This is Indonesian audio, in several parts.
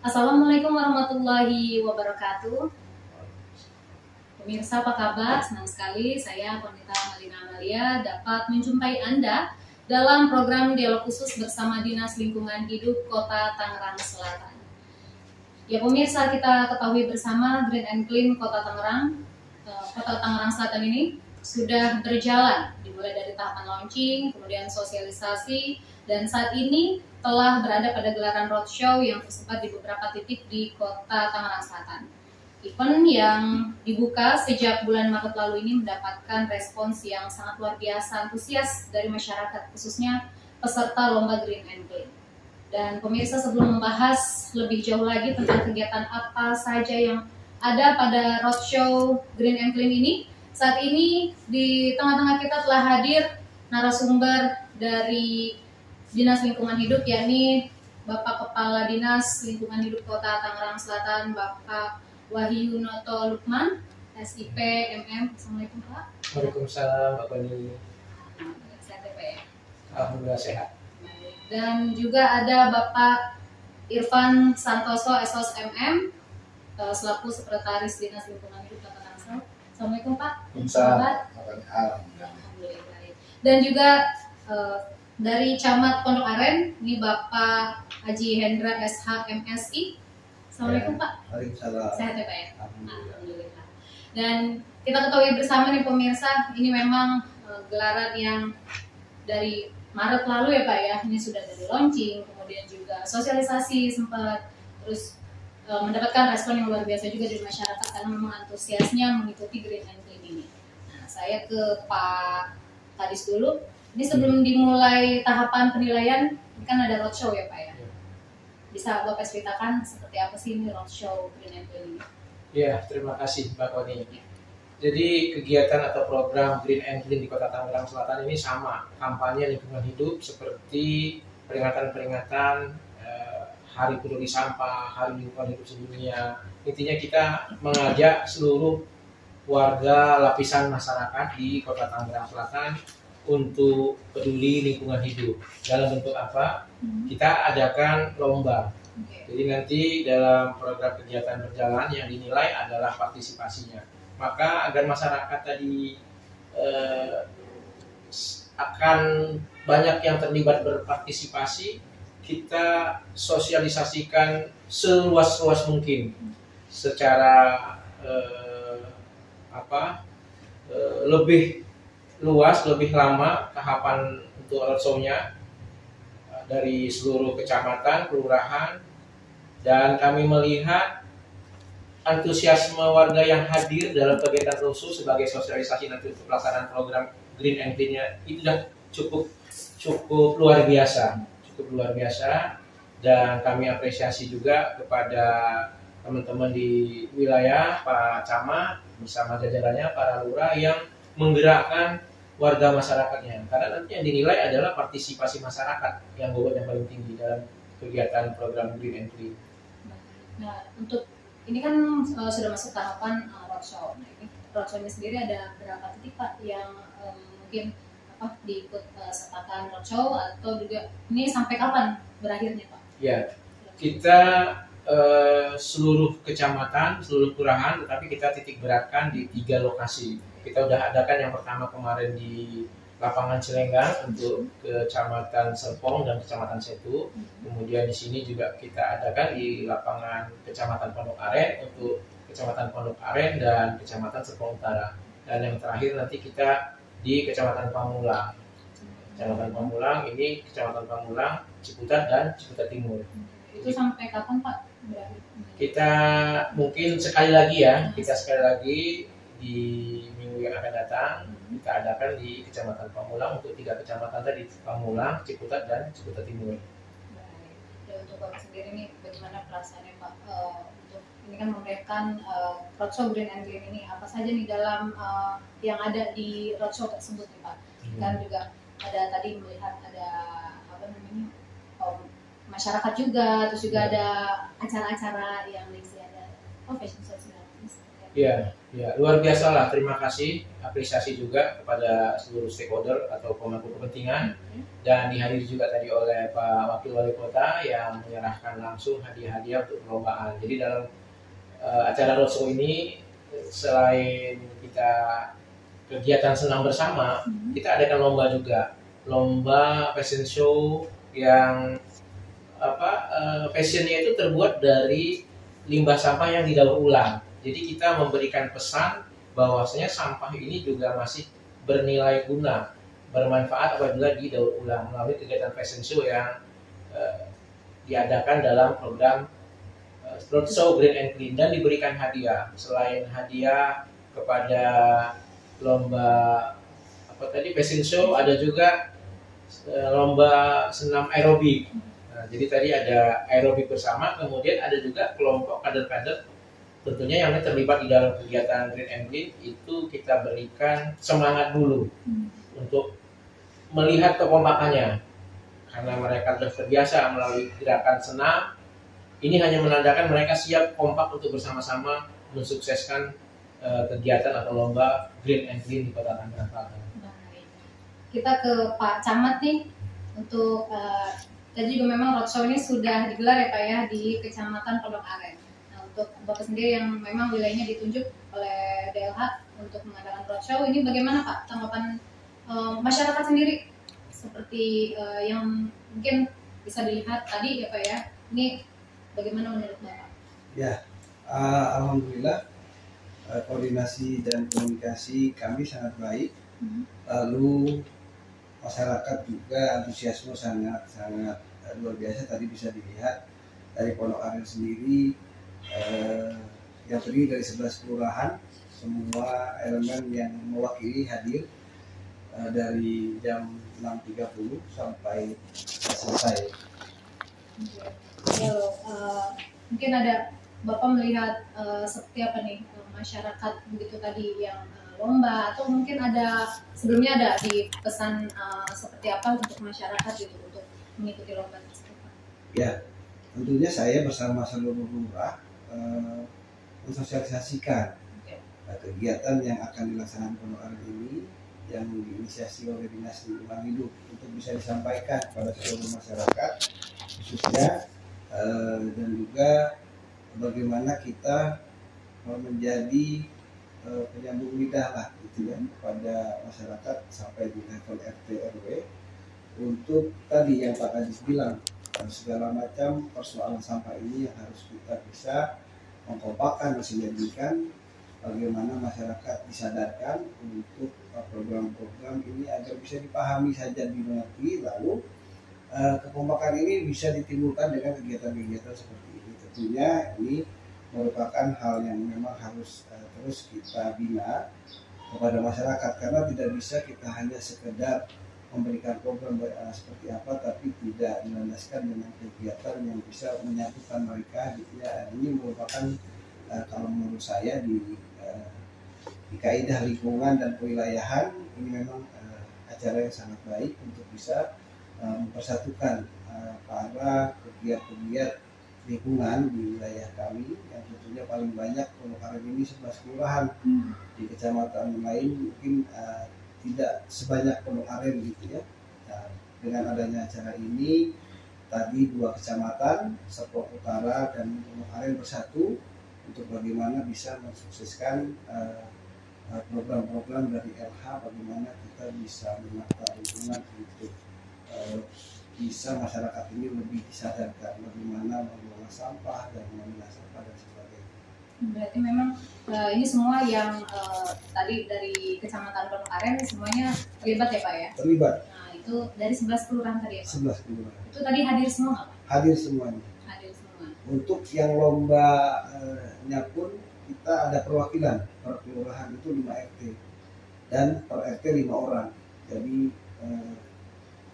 Assalamualaikum warahmatullahi wabarakatuh. Pemirsa apa kabar? Senang sekali saya Konita Malina Amalia dapat menjumpai Anda dalam program dialog khusus bersama Dinas Lingkungan Hidup Kota Tangerang Selatan. Ya pemirsa, kita ketahui bersama Green and Clean Kota Tangerang Selatan ini sudah berjalan, dimulai dari tahapan launching, kemudian sosialisasi, dan saat ini telah berada pada gelaran roadshow yang tersebar di beberapa titik di Kota Tangerang Selatan. Event yang dibuka sejak bulan Maret lalu ini mendapatkan respons yang sangat luar biasa, antusias dari masyarakat, khususnya peserta Lomba Green and Clean. Dan pemirsa, sebelum membahas lebih jauh lagi tentang kegiatan apa saja yang ada pada roadshow Green and Clean ini, saat ini di tengah-tengah kita telah hadir narasumber dari Dinas Lingkungan Hidup, yakni Bapak Kepala Dinas Lingkungan Hidup Kota Tangerang Selatan, Bapak Wahyu Noto Lukman, SIP MM. Assalamualaikum Pak. Waalaikumsalam Mbak Koni. Sehat ya Pak ya? Alhamdulillah sehat. Dan juga ada Bapak Irfan Santoso, SOS MM, selaku Sekretaris Dinas Lingkungan Hidup Kota Tangerang Selatan. Assalamualaikum Pak. Alhamdulillah. Dan juga dari Camat Pondok Aren, ini Bapak Haji Hendra SH MSI. Assalamualaikum Pak. Waalaikumsalam. Sehat ya Pak ya? Alhamdulillah. Dan kita ketahui bersama nih pemirsa, ini memang gelaran yang dari Maret lalu ya Pak ya. Ini sudah dari launching, kemudian juga sosialisasi sempat, terus mendapatkan respon yang luar biasa juga dari masyarakat karena memang antusiasnya mengikuti Green and Clean ini. Nah, saya ke Pak Kadis dulu. Ini sebelum dimulai tahapan penilaian, ini kan ada roadshow ya Pak ya. Bisa Bapak ceritakan seperti apa sih ini roadshow Green and Clean ini? Ya, terima kasih Mbak Koni. Jadi kegiatan atau program Green and Clean di Kota Tangerang Selatan ini sama, kampanye lingkungan hidup seperti peringatan-peringatan Hari Peduli Sampah, Hari Lingkungan Hidup Sedunia. Intinya kita mengajak seluruh warga lapisan masyarakat di Kota Tangerang Selatan untuk peduli lingkungan hidup. Dalam bentuk apa? Kita adakan lomba. Jadi nanti dalam program kegiatan berjalan yang dinilai adalah partisipasinya. Maka agar masyarakat tadi akan banyak yang terlibat berpartisipasi, kita sosialisasikan seluas-luas mungkin secara lebih luas, lebih lama tahapan untuk roadshow-nya dari seluruh kecamatan, kelurahan, dan kami melihat antusiasme warga yang hadir dalam kegiatan roadshow sebagai sosialisasi nanti untuk pelaksanaan program Green and Clean-nya itu sudah cukup luar biasa, dan kami apresiasi juga kepada teman-teman di wilayah, Pak Camat bersama jajarannya, para lurah yang menggerakkan warga masyarakatnya, karena nanti yang dinilai adalah partisipasi masyarakat yang bobot yang paling tinggi dalam kegiatan program Green and Clean. Nah, untuk ini kan sudah masuk tahapan roadshow. Nah, ini roadshow-nya sendiri ada berapa titik Pak yang mungkin diikut sertakan roadshow, atau juga ini sampai kapan berakhirnya Pak? Ya, kita seluruh kecamatan, seluruh kelurahan, tetapi kita titik beratkan di 3 lokasi. Kita udah adakan yang pertama kemarin di lapangan Cilenggang untuk Kecamatan Serpong dan Kecamatan Setu. Kemudian di sini juga kita adakan di lapangan Kecamatan Pondok Aren untuk Kecamatan Pondok Aren dan Kecamatan Serpong Utara. Dan yang terakhir nanti kita di Kecamatan Pamulang. Kecamatan Pamulang ini Kecamatan Pamulang, Ciputat dan Ciputat Timur. Itu sampai kapan Pak berakhir? Kita mungkin sekali lagi di minggu yang akan datang kita adakan di Kecamatan Pamulang untuk 3 kecamatan tadi, Pamulang, Ciputat dan Ciputat Timur. Baik. Dan untuk Bapak sendiri nih bagaimana perasaannya Pak untuk ini kan memberikan roadshow Green and Clean ini, apa saja nih dalam yang ada di roadshow tersebut nih Pak? Kan juga ada tadi melihat ada masyarakat juga, terus juga ada acara-acara yang ada fashion show Ya, ya, luar biasa lah. Terima kasih, apresiasi juga kepada seluruh stakeholder atau pemangku kepentingan, dan dihadiri juga tadi oleh Pak Wakil Wali Kota yang menyerahkan langsung hadiah-hadiah untuk perlombaan. Jadi dalam acara roadshow ini, selain kita kegiatan senam bersama, kita adakan lomba juga, lomba fashion show yang fashionnya itu terbuat dari limbah sampah yang didaur ulang. Jadi kita memberikan pesan bahwasanya sampah ini juga masih bernilai guna, bermanfaat apabila didaur ulang melalui kegiatan fashion show yang diadakan dalam program roadshow Green and Clean, dan diberikan hadiah. Selain hadiah kepada lomba fashion show, ada juga lomba senam aerobik. Nah, jadi tadi ada aerobik bersama, kemudian ada juga kelompok kader-kader tentunya yang terlibat di dalam kegiatan Green and Clean. Itu kita berikan semangat dulu untuk melihat kekompakannya, karena mereka sudah terbiasa melalui gerakan senam. Ini hanya menandakan mereka siap kompak untuk bersama-sama mensukseskan kegiatan atau lomba Green and Clean di Kota Tangerang Selatan. Kita ke Pak Camat nih, untuk tadi juga memang roadshow ini sudah digelar ya Pak ya di Kecamatan Pondok Aren. Nah, untuk Bapak sendiri yang memang wilayahnya ditunjuk oleh DLH untuk mengadakan roadshow ini, bagaimana Pak tanggapan masyarakat sendiri, seperti yang mungkin bisa dilihat tadi ya Pak ya, ini bagaimana menurut Bapak? Ya, alhamdulillah koordinasi dan komunikasi kami sangat baik. Lalu masyarakat juga antusiasme sangat luar biasa. Tadi bisa dilihat dari Pondok Aren sendiri yang terdiri dari 11 kelurahan, semua elemen yang mewakili hadir dari jam 6.30 sampai selesai. Lalu mungkin ada Bapak melihat seperti apa nih masyarakat begitu tadi yang lomba, atau mungkin ada sebelumnya ada di pesan seperti apa untuk masyarakat gitu untuk mengikuti lomba tersebut? Ya, tentunya saya bersama seluruh lurah mensosialisasikan kegiatan yang akan dilaksanakan Pondok Aren ini yang diinisiasi oleh Dinas Lingkungan Hidup untuk bisa disampaikan kepada seluruh masyarakat khususnya, dan juga bagaimana kita menjadi penyambung lidah lah gitu ya kepada masyarakat sampai di level RT RW untuk tadi yang Pak Kadis bilang, segala macam persoalan sampah ini yang harus kita bisa mengkompakkan, mensinergikan, bagaimana masyarakat disadarkan untuk program-program ini agar bisa dipahami saja, dimengerti, lalu kekompakan ini bisa ditimbulkan dengan kegiatan-kegiatan seperti ini. Tentunya ini merupakan hal yang memang harus terus kita bina kepada masyarakat, karena tidak bisa kita hanya sekedar memberikan program seperti apa tapi tidak dilandaskan dengan kegiatan yang bisa menyatukan mereka gitu ya. Ini merupakan kalau menurut saya di kaidah lingkungan dan kewilayahan ini memang acara yang sangat baik untuk bisa mempersatukan para pegiat-pegiat lingkungan di wilayah kami, yang tentunya paling banyak Pondok Aren ini 11 kelurahan. Di kecamatan lain mungkin tidak sebanyak Pondok Aren gitu ya. Nah, dengan adanya acara ini tadi 2 kecamatan Serpong Utara dan Pondok Aren bersatu untuk bagaimana bisa mensukseskan program-program dari LH, bagaimana kita bisa menata lingkungan untuk bisa masyarakat ini lebih disadarkan bagaimana mengelola sampah dan memilah sampah dan sebagainya. Berarti memang ini semua yang tadi dari Kecamatan Pondok Aren semuanya terlibat ya Pak ya? Terlibat. Nah itu dari 11 kelurahan tadi ya Pak? 11 kelurahan. Itu tadi hadir semua nggak Pak? Hadir semuanya. Hadir semua. Untuk yang lombanya pun kita ada perwakilan, per kelurahan itu 5 RT dan per RT 5 orang. Jadi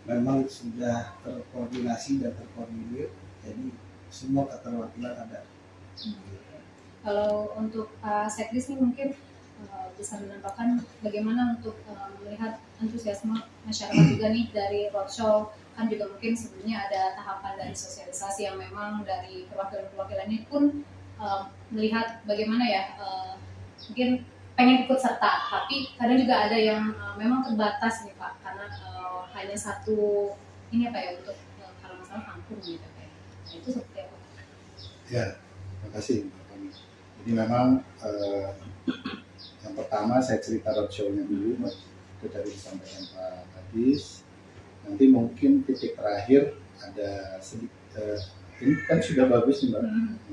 memang sudah terkoordinasi dan terkoordinir, jadi semua keterwakilan ada. Kalau untuk Pak Sekdis nih mungkin bisa menampakkan bagaimana untuk melihat antusiasme masyarakat juga nih dari roadshow, kan juga mungkin sebelumnya ada tahapan dari sosialisasi yang memang dari perwakilan-perwakilan ini pun melihat bagaimana ya mungkin pengen ikut serta, tapi kadang juga ada yang memang terbatas nih Pak, karena hanya satu ini apa ya untuk kalau masalah kampung gitu kayak. Nah, itu seperti apa? Ya, terima kasih Mbak Fani. Jadi memang yang pertama saya cerita roadshow-nya dulu, itu tadi disampaikan Pak Kadis. Nanti mungkin titik terakhir ada sedikit, ini kan sudah bagus nih Mbak.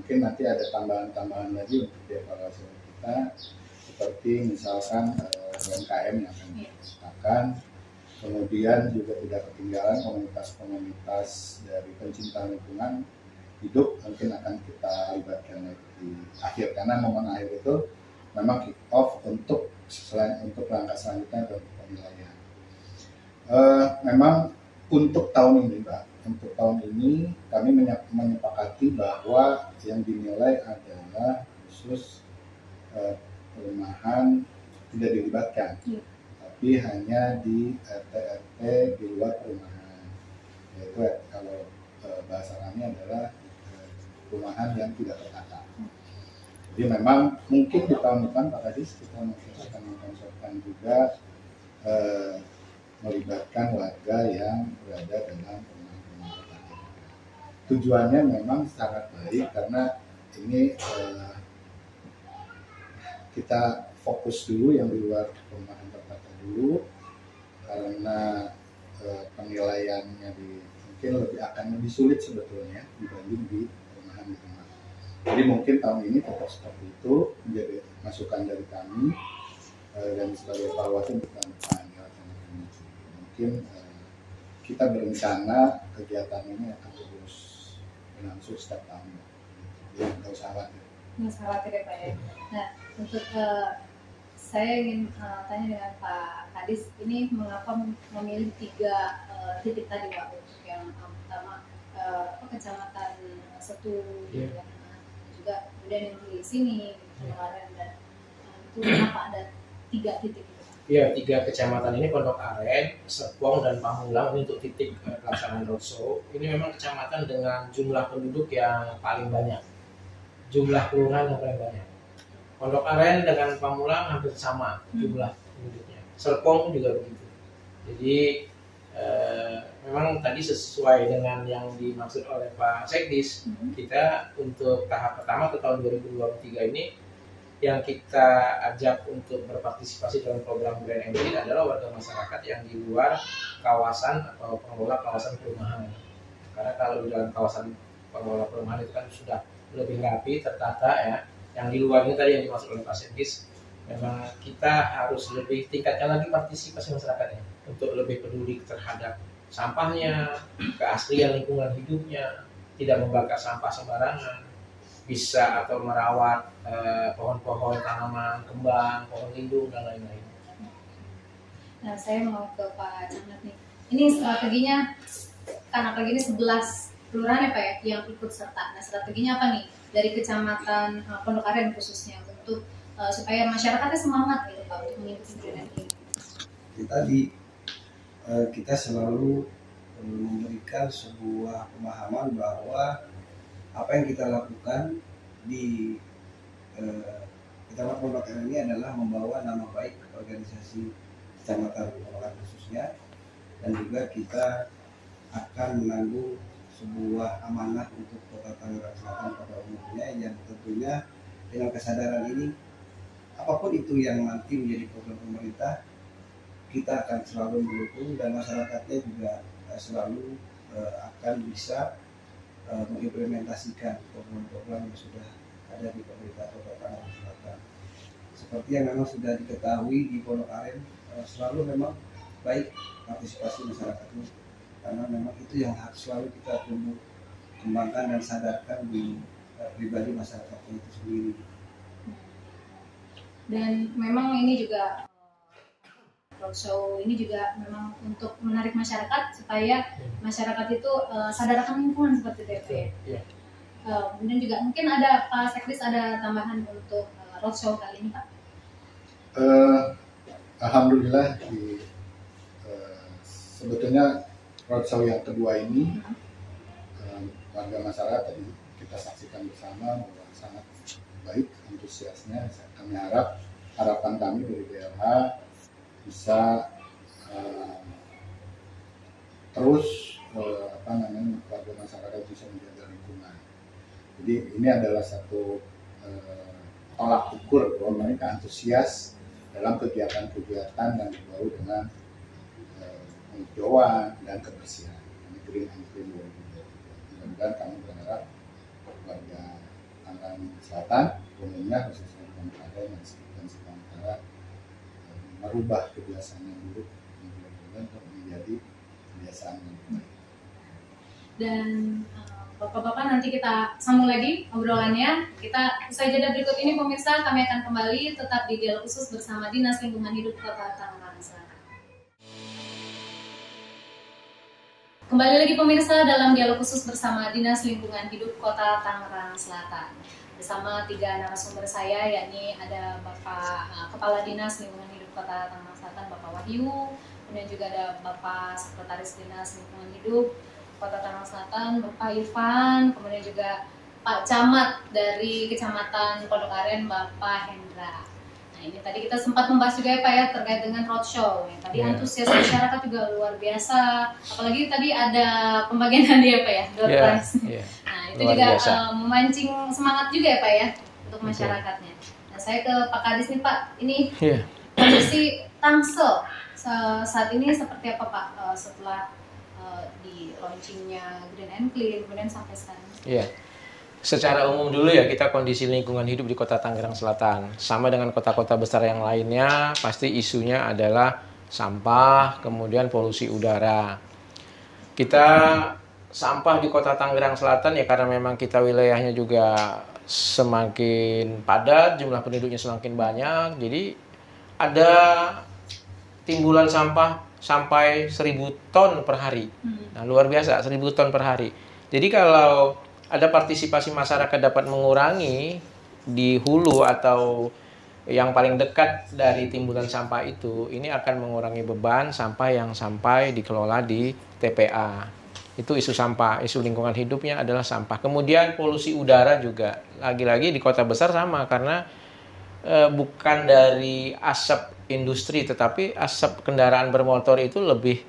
Mungkin nanti ada tambahan-tambahan lagi untuk dievaluasi kita, seperti misalkan UMKM yang akan kita ciptakan. Kemudian juga tidak ketinggalan komunitas-komunitas dari pencinta lingkungan hidup mungkin akan kita libatkan di akhir, karena momen akhir itu memang kick off untuk langkah selanjutnya untuk penilaian. Memang untuk tahun ini Pak, untuk tahun ini kami menyepakati bahwa yang dinilai adalah khusus perumahan tidak dilibatkan, tapi hanya di RT-RT di luar perumahan, yaitu kalau bahasa kami adalah perumahan yang tidak tertata. Jadi memang mungkin di tahun depan Pak Kadis kita mungkin akan mengkonsultasikan juga melibatkan warga yang berada dalam perumahan-perumahan tertata. Tujuannya memang sangat baik karena ini kita fokus dulu yang di luar perumahan tertata dulu, karena penilaiannya mungkin akan lebih sulit sebetulnya dibanding di perumahan di rumah. Jadi mungkin tahun ini tetap seperti itu menjadi masukan dari kami dan sebagai evaluasi untuk tahun depan. Mungkin kita berencana kegiatan ini akan terus berlangsung setiap tahun. Jadi nggak usah khawatir. Nggak usah khawatir ya Pak ya. Nah, untuk saya ingin tanya dengan Pak Kadis, ini mengapa memilih 3 titik tadi Pak? Yang pertama kecamatan Setu, juga kemudian yang di sini kemarin, dan itu kenapa ada 3 titik itu? Ya, 3 kecamatan ini Pondok Aren, Serpong, dan Pamulang ini untuk titik pelaksanaan roadshow. Ini memang kecamatan dengan jumlah penduduk yang paling banyak, jumlah kelurahan yang paling banyak. Pondok Aren dengan Pamulang hampir sama jumlah penduduknya. Serpong juga begitu. Jadi memang tadi sesuai dengan yang dimaksud oleh Pak Sekdis, kita untuk tahap pertama ke tahun 2023 ini yang kita ajak untuk berpartisipasi dalam program Green Engine adalah warga masyarakat yang di luar kawasan atau pengelola kawasan perumahan. Karena kalau di dalam kawasan pengelola perumahan itu kan sudah lebih rapi, tertata ya. Yang di luar ini tadi yang dimaksud oleh Pak Sekdis, memang kita harus lebih tingkatkan lagi partisipasi masyarakatnya untuk lebih peduli terhadap sampahnya, keaslian lingkungan hidupnya, tidak membakar sampah sembarangan, bisa atau merawat pohon-pohon, tanaman, kembang, pohon lindung, dan lain-lain. Nah, saya mau ke Pak Camat nih. Ini strateginya, kan apalagi ini 11 kelurahan ya Pak ya, yang ikut serta. Nah, strateginya apa nih dari kecamatan Pondok Aren khususnya untuk supaya masyarakatnya semangat gitu Pak untuk mengikuti Green ini? Tadi kita selalu memberikan sebuah pemahaman bahwa apa yang kita lakukan di Kecamatan Pondok Aren ini adalah membawa nama baik organisasi Kecamatan Pondok Aren khususnya, dan juga kita akan menanggung sebuah amanah untuk Kota Tangerang Selatan pada umumnya, yang tentunya dengan kesadaran ini apapun itu yang nanti menjadi program pemerintah, kita akan selalu mendukung, dan masyarakatnya juga selalu akan bisa mengimplementasikan program-program yang sudah ada di pemerintah Kota Tangerang Selatan. Seperti yang memang sudah diketahui di Pondok Aren, selalu memang baik partisipasi masyarakatnya, karena memang itu yang harus selalu kita tumbuh kembangkan dan sadarkan di pribadi masyarakatnya itu sendiri. Dan memang ini juga roadshow ini juga memang untuk menarik masyarakat supaya masyarakat itu sadar akan lingkungan seperti itu ya. Kemudian juga mungkin ada Pak Sekdis ada tambahan untuk roadshow kali ini Pak? Alhamdulillah sebetulnya roadshow yang kedua ini warga masyarakat tadi kita saksikan bersama bahwa sangat baik antusiasnya. Kami harapan kami dari BLH bisa terus warga masyarakat bisa menjaga lingkungan. Jadi ini adalah satu tolak ukur bahwa mereka antusias dalam kegiatan-kegiatan yang berbau dengan penghijauan dan kebersihan. Ini Green and Clean 2023. Mudah-mudahan kami berharap warga Tangerang Selatan umumnya khususnya di Kabupaten dan sekitar merubah kebiasaan yang buruk untuk menjadi kebiasaan yang baik. Dan Bapak-bapak, nanti kita sambung lagi obrolannya. Kita usai jeda berikut ini pemirsa, kami akan kembali tetap di dialog khusus bersama Dinas Lingkungan Hidup Kota Tangerang Selatan. Kembali lagi pemirsa dalam dialog khusus bersama Dinas Lingkungan Hidup Kota Tangerang Selatan. Bersama 3 narasumber saya, yakni ada Bapak Kepala Dinas Lingkungan Hidup Kota Tangerang Selatan, Bapak Wahyu, kemudian juga ada Bapak Sekretaris Dinas Lingkungan Hidup Kota Tangerang Selatan, Bapak Irfan, kemudian juga Pak Camat dari Kecamatan Pondok Aren, Bapak Hendra. Nah, ini tadi kita sempat membahas juga ya Pak ya terkait dengan roadshow. Tadi antusias masyarakat juga luar biasa. Apalagi tadi ada pembagian hadiah Pak ya, door prize. Nah, itu luar juga memancing semangat juga ya Pak ya untuk masyarakatnya. Nah, saya ke Pak Kadis nih Pak. Ini kondisi Tangsel saat ini seperti apa Pak setelah di launchingnya Green and Clean kemudian sampai sekarang? Iya, secara umum dulu ya, kita kondisi lingkungan hidup di Kota Tangerang Selatan sama dengan kota-kota besar yang lainnya, pasti isunya adalah sampah, kemudian polusi udara. Kita sampah di Kota Tangerang Selatan ya karena memang kita wilayahnya juga semakin padat, jumlah penduduknya semakin banyak, jadi ada timbulan sampah sampai 1.000 ton per hari. Nah, luar biasa, 1.000 ton per hari. Jadi kalau ada partisipasi masyarakat dapat mengurangi di hulu atau yang paling dekat dari timbulan sampah itu, ini akan mengurangi beban sampah yang sampai dikelola di TPA. Itu isu sampah, isu lingkungan hidupnya adalah sampah. Kemudian polusi udara juga, lagi-lagi di kota besar sama, karena bukan dari asap industri, tetapi asap kendaraan bermotor itu lebih,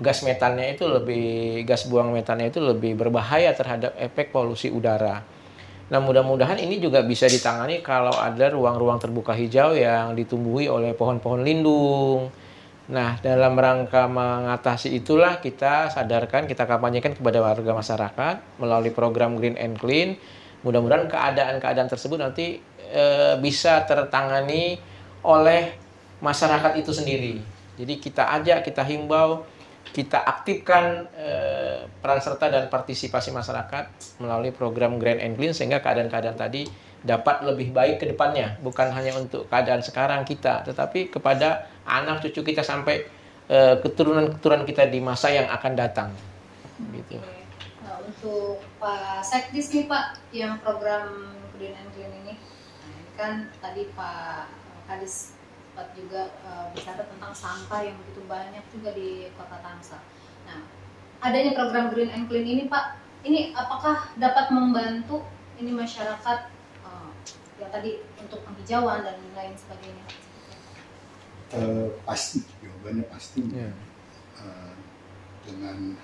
gas metannya itu lebih, gas buang metannya itu lebih berbahaya terhadap efek polusi udara. Nah, mudah-mudahan ini juga bisa ditangani kalau ada ruang-ruang terbuka hijau yang ditumbuhi oleh pohon-pohon lindung. Nah, dalam rangka mengatasi itulah kita sadarkan, kita kampanyekan kepada warga masyarakat melalui program Green and Clean. Mudah-mudahan keadaan-keadaan tersebut nanti bisa tertangani oleh masyarakat itu sendiri. Jadi kita ajak, kita himbau, kita aktifkan peran serta dan partisipasi masyarakat melalui program Green and Clean sehingga keadaan-keadaan tadi dapat lebih baik ke depannya. Bukan hanya untuk keadaan sekarang kita, tetapi kepada anak cucu kita sampai keturunan-keturunan kita di masa yang akan datang. Gitu. Nah, untuk Pak Sekdis nih Pak, yang program Green and Clean ini, nah, ini kan tadi Pak Kadis juga bicara tentang sampah yang begitu banyak juga di Kota Tangsel. Nah, adanya program Green and Clean ini Pak, ini apakah dapat membantu ini masyarakat yang tadi untuk penghijauan dan lain sebagainya? Pasti, jawabannya pasti. Dengan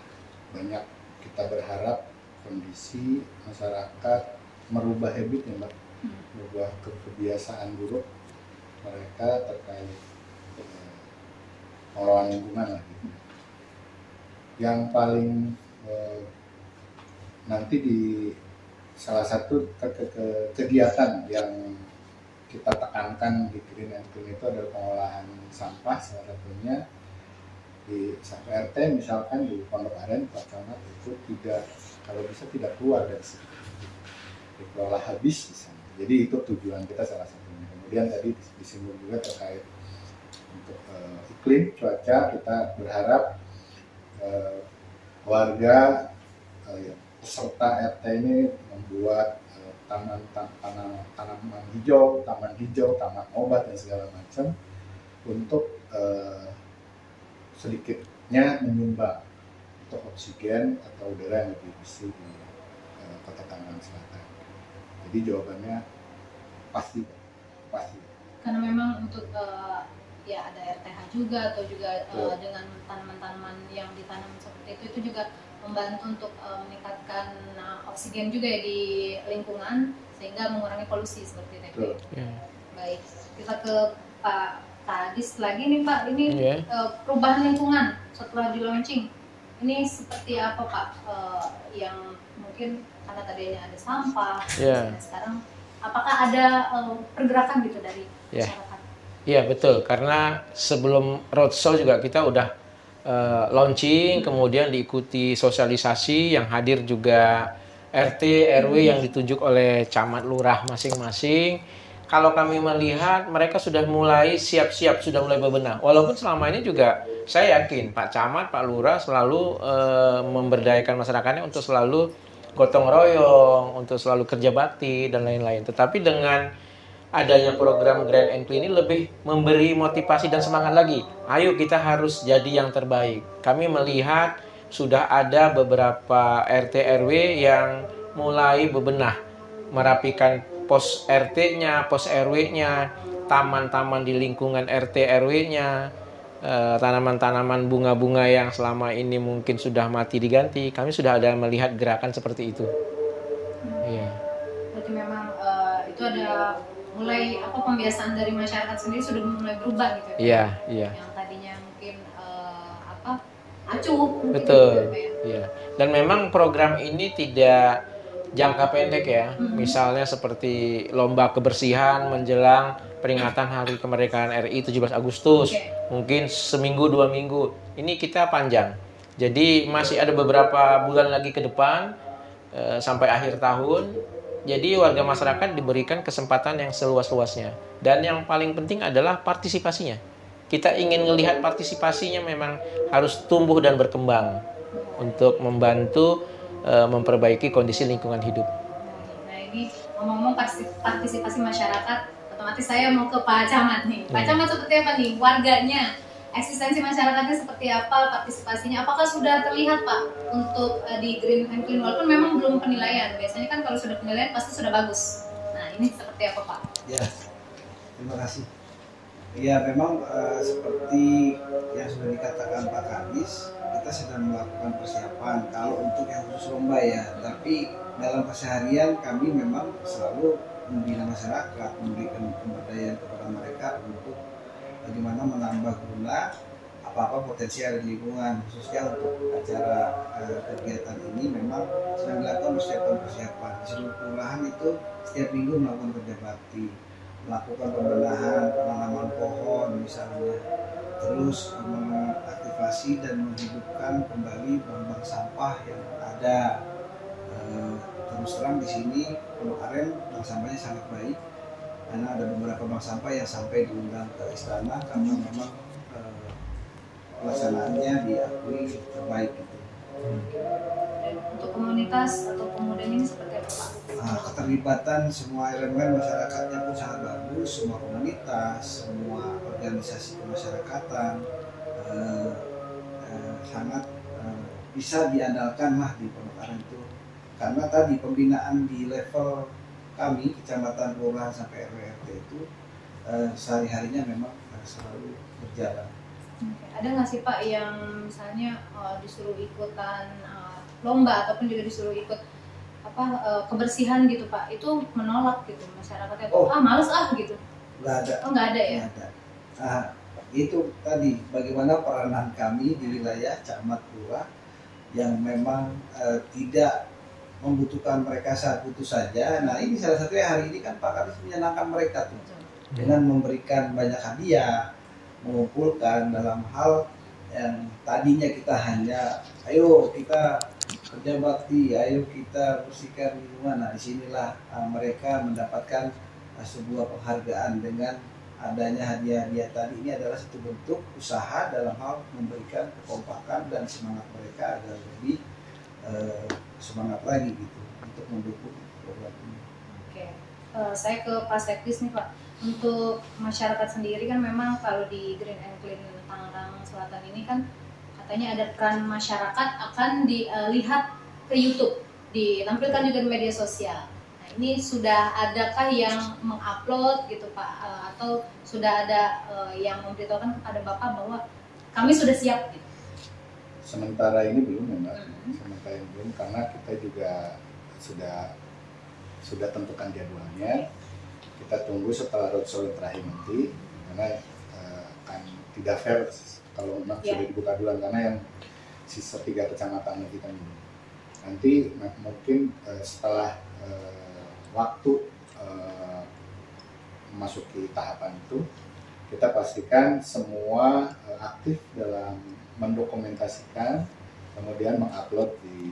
banyak kita berharap kondisi masyarakat merubah habit ya Mbak, merubah kebiasaan buruk mereka terkait pengelolaan lingkungan lah gitu. Yang paling nanti di salah satu kegiatan yang kita tekankan di Green and Clean itu adalah pengolahan sampah, salah satunya di satu RT misalkan di Pondok Aren, Pak Camat itu kalau bisa tidak keluar dari situ, dikelola habis misalnya. Jadi itu tujuan kita salah satunya. Kemudian tadi disinggung juga terkait untuk iklim, cuaca, kita berharap warga peserta RT ini membuat tanaman hijau, taman obat dan segala macam untuk sedikitnya menyumbang untuk oksigen atau udara yang lebih bersih di Kota Tangerang Selatan. Jadi jawabannya pasti. Karena memang untuk ya ada RTH juga atau juga dengan tanaman-tanaman yang ditanam seperti itu juga membantu untuk meningkatkan oksigen juga ya di lingkungan sehingga mengurangi polusi seperti itu. Baik, kita ke Pak Kadis lagi nih Pak. Ini perubahan lingkungan setelah di launching ini seperti apa Pak? Yang mungkin karena tadinya ada sampah, sekarang apakah ada pergerakan gitu dari masyarakat? Iya betul, karena sebelum roadshow juga kita udah launching, kemudian diikuti sosialisasi yang hadir juga RT, RW yang ditunjuk oleh camat lurah masing-masing. Kalau kami melihat mereka sudah mulai siap-siap, sudah mulai bebenah. Walaupun selama ini juga saya yakin Pak Camat, Pak Lurah selalu memberdayakan masyarakatnya untuk selalu gotong royong, untuk selalu kerja bakti dan lain-lain. Tetapi dengan adanya program Green and Clean ini lebih memberi motivasi dan semangat lagi. Ayo kita harus jadi yang terbaik. Kami melihat sudah ada beberapa RT RW yang mulai bebenah, merapikan pos RT-nya, pos RW-nya, taman-taman di lingkungan RT RW-nya, tanaman-tanaman bunga-bunga yang selama ini mungkin sudah mati diganti. Kami sudah ada melihat gerakan seperti itu. Iya. Berarti memang itu ada mulai pembiasaan dari masyarakat sendiri sudah mulai berubah gitu ya. Iya. Yang tadinya mungkin acuh. Betul. Gitu, iya. Dan memang program ini tidak jangka pendek ya, misalnya seperti lomba kebersihan menjelang peringatan Hari Kemerdekaan RI 17 Agustus, mungkin seminggu 2 minggu. Ini kita panjang, jadi masih ada beberapa bulan lagi ke depan sampai akhir tahun. Jadi warga masyarakat diberikan kesempatan yang seluas-luasnya, dan yang paling penting adalah partisipasinya. Kita ingin melihat partisipasinya memang harus tumbuh dan berkembang untuk membantu memperbaiki kondisi lingkungan hidup. Nah ini ngomong-ngomong partisipasi masyarakat, otomatis saya mau ke Pak Camat nih. Pak Camat seperti apa nih warganya? Eksistensi masyarakatnya seperti apa? Partisipasinya apakah sudah terlihat Pak untuk di Green and Clean? Walaupun memang belum penilaian. Biasanya kan kalau sudah penilaian pasti sudah bagus. Nah ini seperti apa Pak? Ya, terima kasih. Ya memang seperti yang sudah dikatakan Pak Kadis, kita sedang melakukan persiapan kalau untuk yang khusus lomba ya, tapi dalam keseharian kami memang selalu membina masyarakat, memberikan pemberdayaan kepada mereka untuk bagaimana menambah guna apa-apa potensi ada di lingkungan. Khususnya untuk acara kegiatan ini memang sedang dilakukan persiapan. Di seluruh kelurahan itu setiap minggu melakukan kerja bakti, melakukan pembenahan, penanaman pohon misalnya, terus mengaktifasi dan menghidupkan kembali bank sampah yang ada. Terus terang di sini Pondok Aren bank sampahnya sangat baik karena ada beberapa bank sampah yang sampai diundang ke istana karena memang pelaksanaannya diakui terbaik gitu. Dan untuk komunitas atau pemuda ini seperti apa Pak? Keterlibatan semua elemen masyarakatnya pun sangat bagus, semua komunitas, semua organisasi kemasyarakatan sangat bisa diandalkan lah di Pondok Aren itu, karena tadi pembinaan di level kami kecamatan, kelurahan sampai RW/RT itu sehari-harinya memang selalu berjalan. Ada nggak sih Pak yang misalnya disuruh ikutan lomba ataupun juga disuruh ikut kebersihan gitu Pak, itu menolak gitu masyarakatnya? Males gitu? Nggak ada. Nggak ada ya? Nggak ada. Itu tadi bagaimana peranan kami di wilayah camat lurah yang memang tidak membutuhkan mereka saat butuh saja. Nah ini salah satunya hari ini kan Pak Kadis menyenangkan mereka tuh dengan memberikan banyak hadiah, mengumpulkan dalam hal yang tadinya kita hanya ayo kita kerja bakti, ayo kita bersihkan lingkungan. Nah disinilah mereka mendapatkan sebuah penghargaan dengan adanya hadiah-hadiah tadi. Ini adalah satu bentuk usaha dalam hal memberikan kekompakan dan semangat mereka agar lebih semangat lagi gitu untuk mendukung program ini. Oke, saya ke Pak Sekdis nih Pak. Untuk masyarakat sendiri kan memang kalau di Green and Clean Tangerang Selatan ini kan katanya ada peran masyarakat akan dilihat ke YouTube, ditampilkan juga di media sosial. Nah ini sudah adakah yang mengupload gitu Pak, atau sudah ada yang memberitahukan kepada Bapak bahwa kami sudah siap gitu? Sementara ini belum ya Mbak, sementara ini belum, karena kita juga sudah tentukan jadwalnya. Kita tunggu setelah roadshow yang terakhir nanti, karena akan tidak fair kalau memang sudah dibuka duluan, karena yang sisa 3 kecamatan lagi kan nanti mungkin setelah waktu memasuki tahapan itu, kita pastikan semua aktif dalam mendokumentasikan, kemudian mengupload di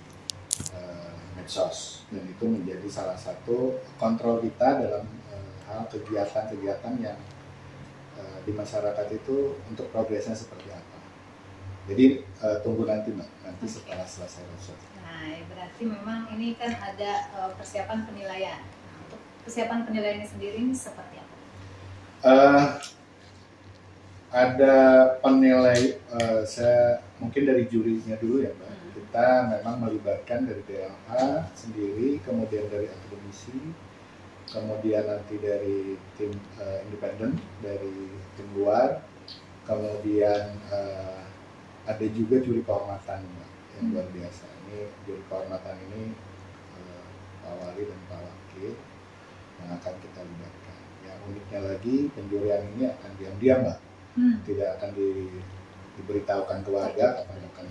medsos, dan itu menjadi salah satu kontrol kita dalam hal kegiatan-kegiatan yang di masyarakat itu untuk progresnya seperti apa. Jadi tunggu nanti Mbak, nanti setelah selesai roadshow. Nah, berarti memang ini kan ada persiapan penilaian. Nah, untuk persiapan penilaiannya sendiri ini seperti apa? Ada penilai, saya mungkin dari jurinya dulu ya Mbak. Kita memang melibatkan dari DLH sendiri, kemudian dari akademisi, kemudian nanti dari tim independen, dari tim luar, kemudian ada juga juri kehormatan Mbak, yang luar biasa. Ini juri kehormatan ini Pak Wali dan Pak Wakil yang akan kita libatkan. Yang uniknya lagi, penjurian ini akan diam-diam Mbak, tidak akan diberitahukan ke warga kapan akan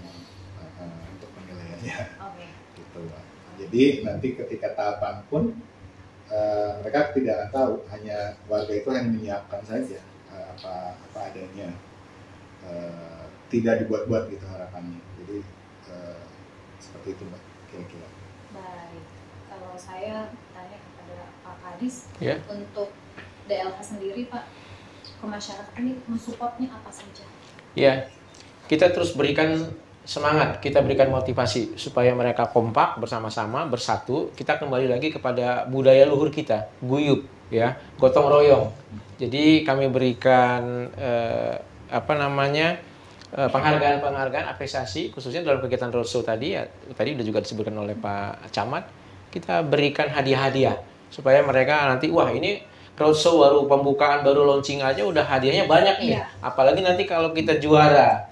untuk penilaiannya. Gitu Mbak. Jadi nanti ketika tahapan pun mereka tidak akan tahu, hanya warga itu hanya menyiapkan saja apa adanya, tidak dibuat-buat gitu harapannya. Jadi seperti itu Mbak, kira-kira. Baik, kalau saya tanya kepada Pak Kadis, Ya. untuk DLH sendiri Pak, ke masyarakat ini mensupportnya apa saja? Ya, kita terus berikan semangat, kita berikan motivasi supaya mereka kompak bersama-sama, bersatu. Kita kembali lagi kepada budaya luhur kita, guyub, ya, gotong royong. Jadi kami berikan penghargaan, apresiasi, khususnya dalam kegiatan roadshow tadi, ya, tadi sudah juga disebutkan oleh Pak Camat. Kita berikan hadiah-hadiah supaya mereka nanti, wah ini roadshow baru pembukaan, baru launching aja udah hadiahnya banyak nih. Apalagi nanti kalau kita juara,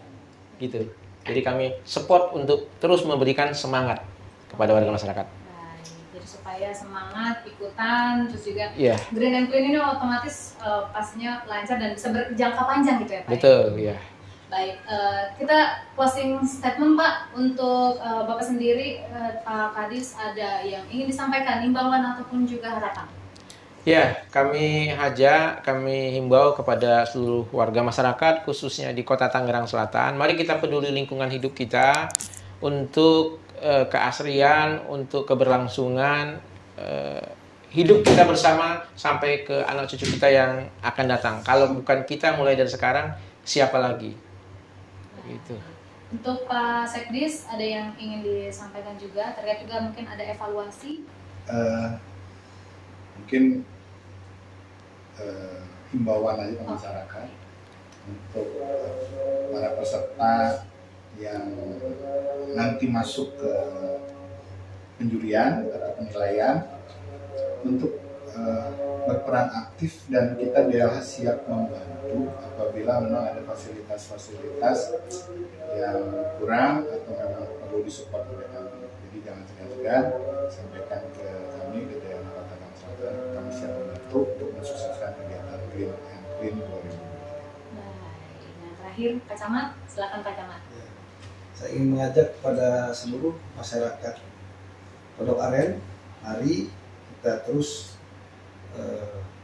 gitu. Jadi kami support untuk terus memberikan semangat kepada warga masyarakat. Baik, jadi supaya semangat ikutan, terus juga Iya. Green and Clean ini otomatis pastinya lancar dan bisa berjangka panjang gitu ya Pak? Betul, ya. Baik, kita closing statement Pak, untuk Bapak sendiri, Pak Kadis, ada yang ingin disampaikan, imbauan ataupun juga harapan? Ya, kami himbau kepada seluruh warga masyarakat, khususnya di Kota Tangerang Selatan. Mari kita peduli lingkungan hidup kita untuk keasrian, untuk keberlangsungan hidup kita bersama sampai ke anak cucu kita yang akan datang. Kalau bukan kita mulai dari sekarang, siapa lagi? Gitu. Untuk Pak Sekdis, ada yang ingin disampaikan juga, terkait juga mungkin ada evaluasi? Mungkin himbauan aja ke masyarakat untuk para peserta yang nanti masuk ke penjurian atau penilaian untuk berperan aktif, dan kita DLH siap membantu apabila memang ada fasilitas-fasilitas yang kurang atau memang perlu disupport oleh kami. Jadi jangan segan-segan sampaikan ke kami di daerah Kota Tangerang Selatan, kami siap membantu untuk mensukseskan kegiatan Green and Clean 2023. Baik, nah terakhir Pak Camat, silakan Pak Camat. Saya ingin mengajak kepada seluruh masyarakat Pondok Aren, mari kita terus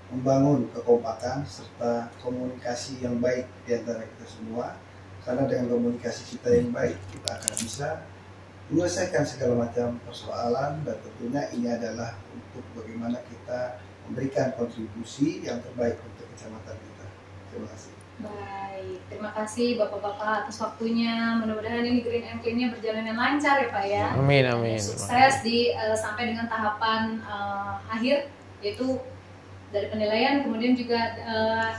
membangun kekompakan serta komunikasi yang baik di antara kita semua, karena dengan komunikasi kita yang baik kita akan bisa menyelesaikan segala macam persoalan, dan tentunya ini adalah untuk bagaimana kita memberikan kontribusi yang terbaik untuk kecamatan kita. Terima kasih. Baik, terima kasih Bapak-Bapak atas waktunya. Mudah-mudahan ini Green and Clean-nya berjalan dengan lancar ya Pak ya. Amin, amin. Sukses sampai dengan tahapan akhir, yaitu dari penilaian, kemudian juga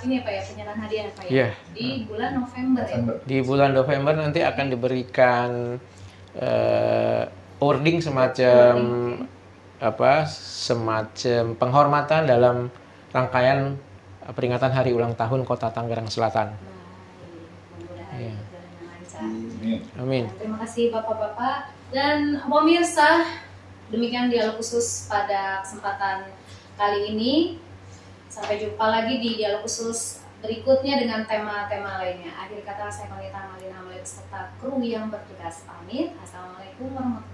ini ya Pak ya, penyerahan hadiah ya Pak ya. Yeah. Di bulan November ya. Di bulan November nanti akan diberikan awarding semacam semacam penghormatan dalam rangkaian peringatan Hari Ulang Tahun Kota Tangerang Selatan. Mudah-mudahan Iya. berjalan dengan lancar. Amin. Terima kasih Bapak-Bapak dan pemirsa. Demikian dialog khusus pada kesempatan kali ini. Sampai jumpa lagi di dialog khusus berikutnya dengan tema-tema lainnya. Akhir kata saya Pendeta Malina Amalia beserta kru yang bertugas pamit. Assalamualaikum warahmatullahi wabarakatuh.